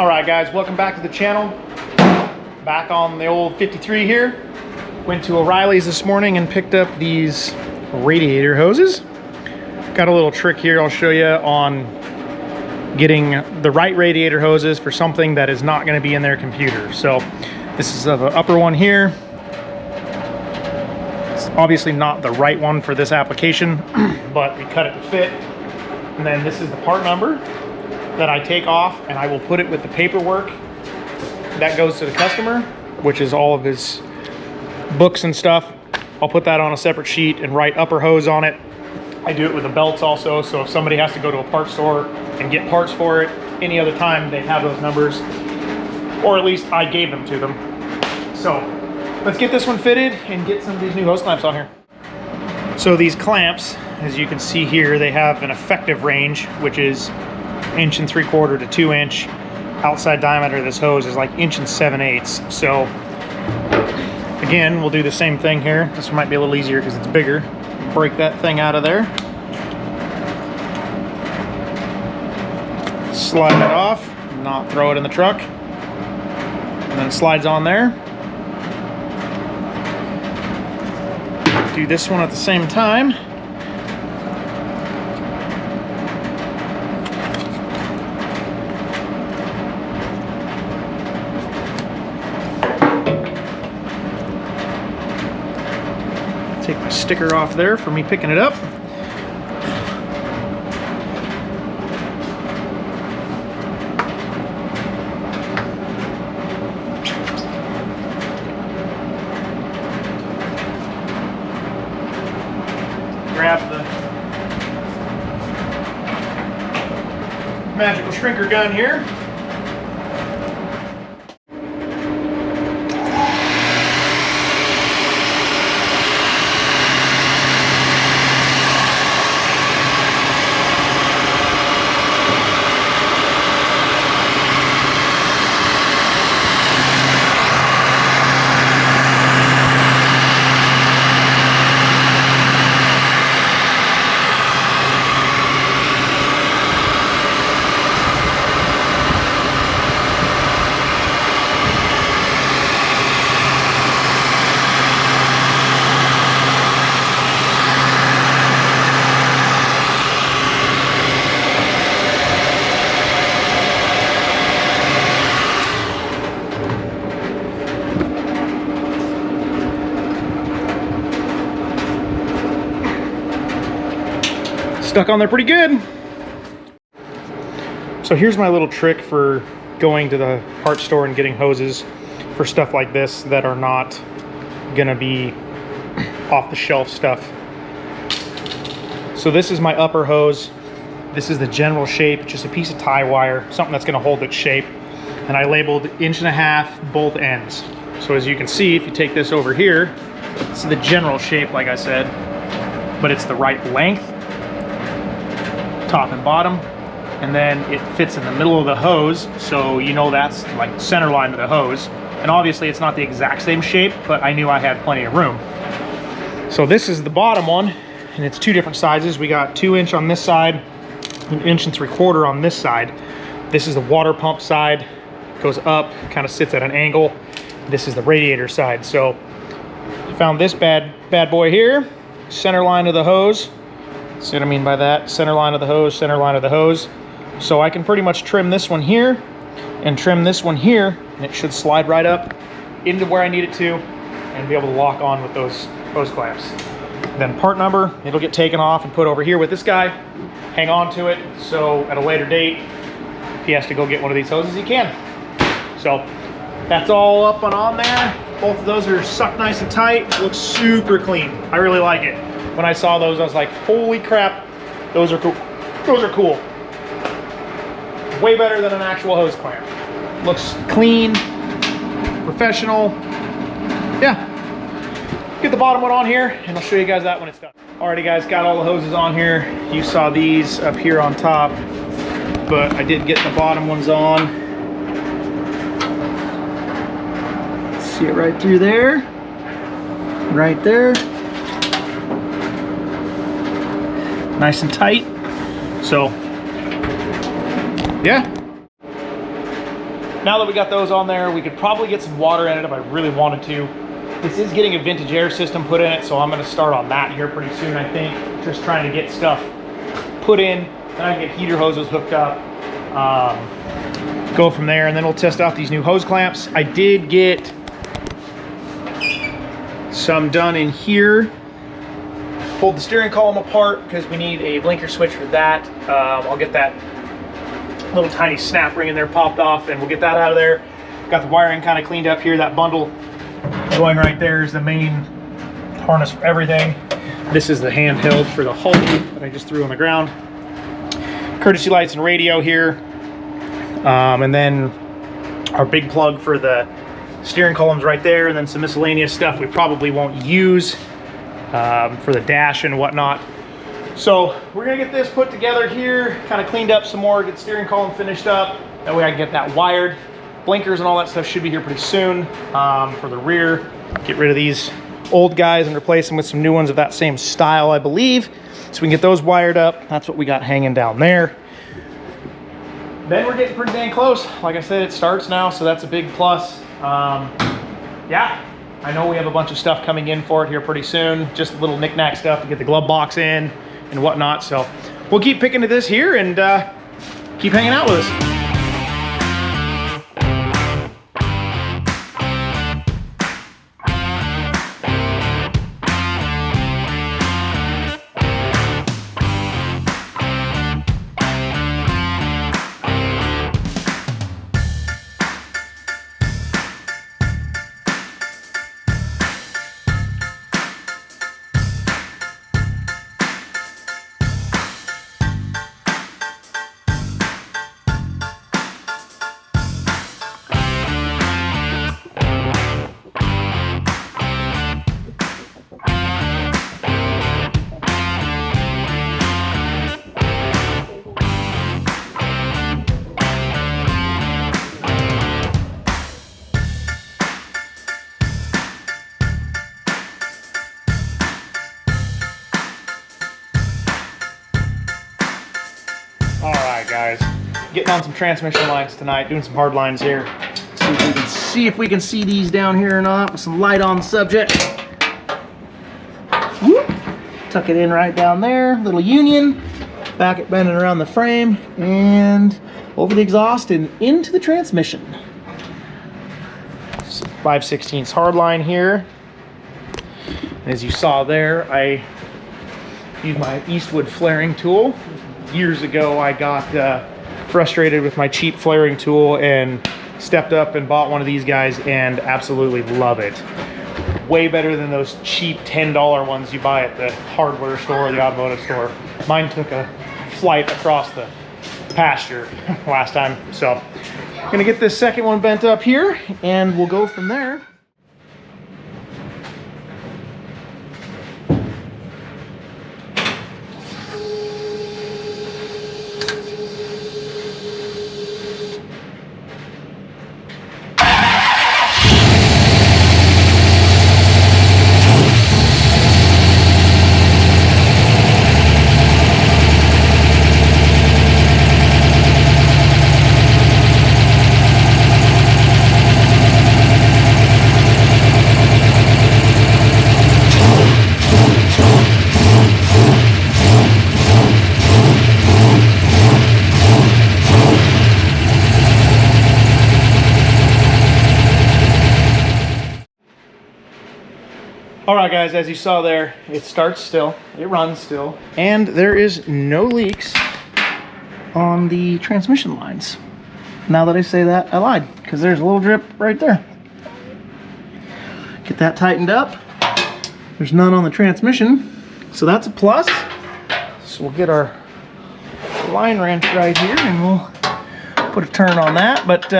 All right, guys, welcome back to the channel. Back on the old 53 here. Went to O'Reilly's this morning and picked up these radiator hoses. Got a little trick here I'll show you on getting the right radiator hoses for something that is not going to be in their computer. So this is the upper one here. It's obviously not the right one for this application, but we cut it to fit. And then this is the part number that I take off, and I will put it with the paperwork that goes to the customer, which is all of his books and stuff. I'll put that on a separate sheet and write upper hose on it. I do it with the belts also, so if somebody has to go to a parts store and get parts for it any other time, they have those numbers, or at least I gave them to them. So let's get this one fitted and get some of these new hose clamps on here. So these clamps, as you can see here, they have an effective range, which is 1 3/4 to 2 inch. Outside diameter of this hose is like 1 7/8. So again, we'll do the same thing here. This one might be a little easier because it's bigger. Break that thing out of there. Slide it off, not throw it in the truck. And then it slides on there. Do this one at the same time. Take my sticker off there for me picking it up. Grab the magical shrinker gun here. Stuck on there pretty good. So here's my little trick for going to the parts store and getting hoses for stuff like this that are not gonna be off the shelf stuff. So this is my upper hose. This is the general shape, just a piece of tie wire, something that's gonna hold its shape. And I labeled 1.5 inches both ends. So as you can see, if you take this over here, this is the general shape, like I said, but it's the right length, top and bottom, and then it fits in the middle of the hose, so you know that's like the center line of the hose. And obviously it's not the exact same shape, but I knew I had plenty of room. So this is the bottom one, and it's 2 different sizes. We got 2 inch on this side, 1 3/4 on this side. This is the water pump side, goes up, kind of sits at an angle. This is the radiator side. So I found this bad boy here, center line of the hose. See what I mean by that? Center line of the hose, center line of the hose. So I can pretty much trim this one here and trim this one here, and it should slide right up into where I need it to and be able to lock on with those hose clamps. Then part number, it'll get taken off and put over here with this guy, hang on to it, so at a later date, if he has to go get one of these hoses, he can. So that's all up and on there. Both of those are sucked nice and tight. Looks super clean. I really like it. When I saw those, I was like, holy crap, those are cool. Those are cool. Way better than an actual hose clamp. Looks clean, professional. Yeah. Get the bottom one on here, and I'll show you guys that when it's done. Alrighty guys, got all the hoses on here. You saw these up here on top, but I did get the bottom ones on. See it right through there. Right there. Nice and tight. So yeah, Now that we got those on there, we could probably get some water in it if I really wanted to. This is getting a vintage air system put in it, so I'm gonna start on that here pretty soon, I think. Just trying to get stuff put in, then I can get heater hoses hooked up, go from there, and then we'll test out these new hose clamps. I did get some done in here. Pulled the steering column apart because we need a blinker switch for that. I'll get that little tiny snap ring in there popped off, and we'll get that out of there. Got the wiring kind of cleaned up here. That bundle going right there is the main harness for everything. This is the handheld for the Hulk that I just threw on the ground. Courtesy lights and radio here. And then our big plug for the steering column's right there, and then some miscellaneous stuff we probably won't use for the dash and whatnot. So we're gonna get this put together here, kind of cleaned up some more, get the steering column finished up. That way I can get that wired. Blinkers and all that stuff should be here pretty soon. For the rear, get rid of these old guys and replace them with some new ones of that same style, I believe. So we can get those wired up. That's what we got hanging down there. Then we're getting pretty dang close. Like I said, it starts now, so that's a big plus. Yeah, I know we have a bunch of stuff coming in for it here pretty soon. Just a little knick-knack stuff to get the glove box in and whatnot. So we'll keep picking at this here and keep hanging out with us. Guys, getting on some transmission lines tonight, doing some hard lines here. See if we can see these down here or not with some light on the subject. Whoop. Tuck it in right down there, little union, back it bending around the frame and over the exhaust and into the transmission. 5/16 hard line here. As you saw there, I used my Eastwood flaring tool. Years ago, I got frustrated with my cheap flaring tool and stepped up and bought one of these guys and absolutely love it. Way better than those cheap $10 ones you buy at the hardware store or the automotive store. Mine took a flight across the pasture last time. So I'm gonna get this second one bent up here and we'll go from there. All right, guys, as you saw there, it starts still, it runs still, and there is no leaks on the transmission lines. Now that I say that, I lied, because there's a little drip right there. Get that tightened up. There's none on the transmission, so that's a plus. So we'll get our line wrench right here, and we'll put a turn on that. But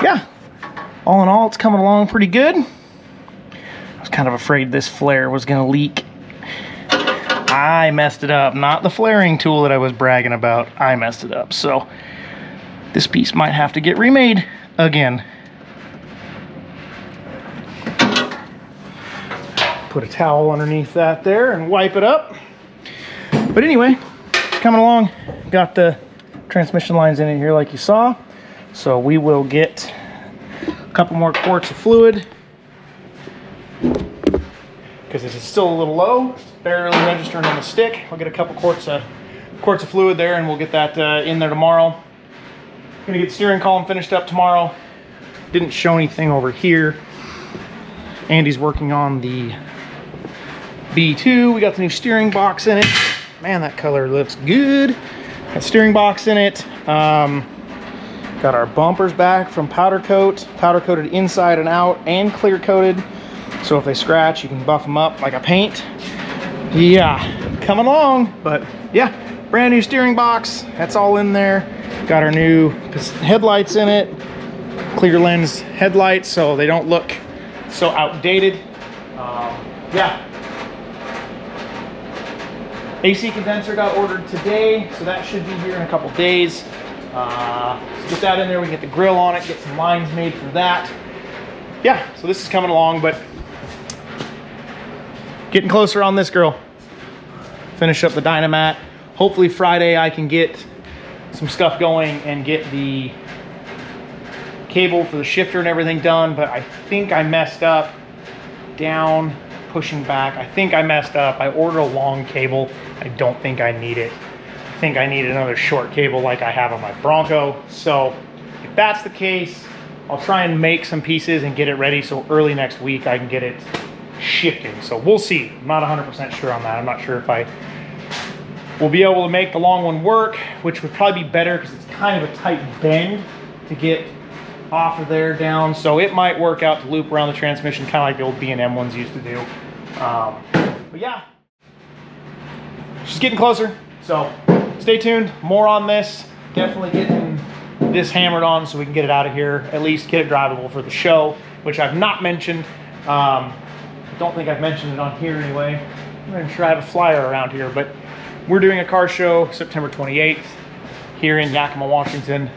yeah, all in all, it's coming along pretty good. I was kind of afraid this flare was gonna leak. I messed it up, not the flaring tool that I was bragging about. I messed it up, so this piece might have to get remade again. Put a towel underneath that there and wipe it up. But anyway, coming along, got the transmission lines in it here like you saw. So we will get a couple more quarts of fluid because this is still a little low, barely registering on the stick. I'll get a couple quarts of fluid there, and we'll get that in there tomorrow. Gonna get the steering column finished up tomorrow. Didn't show anything over here. Andy's working on the B2. We got the new steering box in it. Man, that color looks good. Got steering box in it. Got our bumpers back from powder coated inside and out and clear coated. So if they scratch, you can buff them up like a paint. Yeah, coming along. But yeah, brand new steering box. That's all in there. Got our new headlights in it. Clear lens headlights so they don't look so outdated. Yeah. AC condenser got ordered today, so that should be here in a couple days. So get that in there, we can get the grill on it, get some lines made for that. Yeah, so this is coming along, but getting closer on this girl. Finish up the Dynamat. Hopefully Friday I can get some stuff going and get the cable for the shifter and everything done, but I think I messed up down, pushing back. I think I messed up. I ordered a long cable. I don't think I need it. I think I need another short cable like I have on my Bronco. So if that's the case, I'll try and make some pieces and get it ready so early next week I can get it shifting. So we'll see. I'm not 100% sure on that. I'm not sure if I will be able to make the long one work, which would probably be better because it's kind of a tight bend to get off of there down. So it might work out to loop around the transmission, kind of like the old B&M ones used to do. But yeah, just getting closer. So stay tuned, more on this. Definitely getting this hammered on so we can get it out of here, at least get it drivable for the show, which I've not mentioned. I don't think I've mentioned it on here anyway. I'm not even sure I have a flyer around here, but we're doing a car show September 28th here in Yakima, Washington.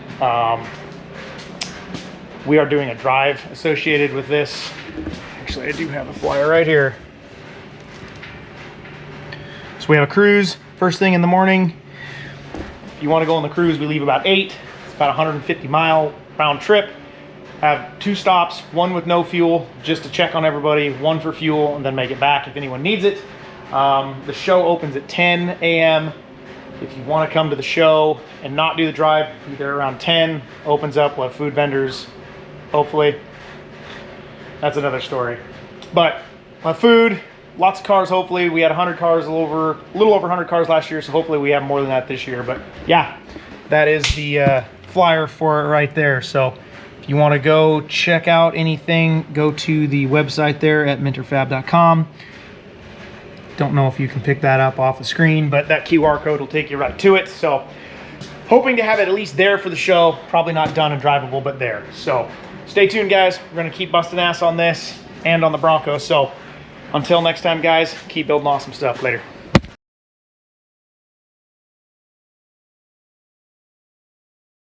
We are doing a drive associated with this. Actually, I do have a flyer right here. So we have a cruise first thing in the morning. If you want to go on the cruise, we leave about 8. It's about 150-mile round trip. Have 2 stops, one with no fuel, just to check on everybody, one for fuel, and then make it back if anyone needs it. The show opens at 10 a.m. If you want to come to the show and not do the drive, either around 10, opens up, we'll have food vendors, hopefully. That's another story. But we'll have food, lots of cars, hopefully. We had 100 cars, a little over 100 cars last year, so hopefully we have more than that this year. But yeah, that is the flyer for it right there. So if you want to go check out anything, go to the website there at minterfab.com. Don't know if you can pick that up off the screen, but that QR code will take you right to it. So hoping to have it at least there for the show. Probably not done and drivable, but there. So stay tuned, guys. We're going to keep busting ass on this and on the Bronco. So until next time, guys, keep building awesome stuff. Later.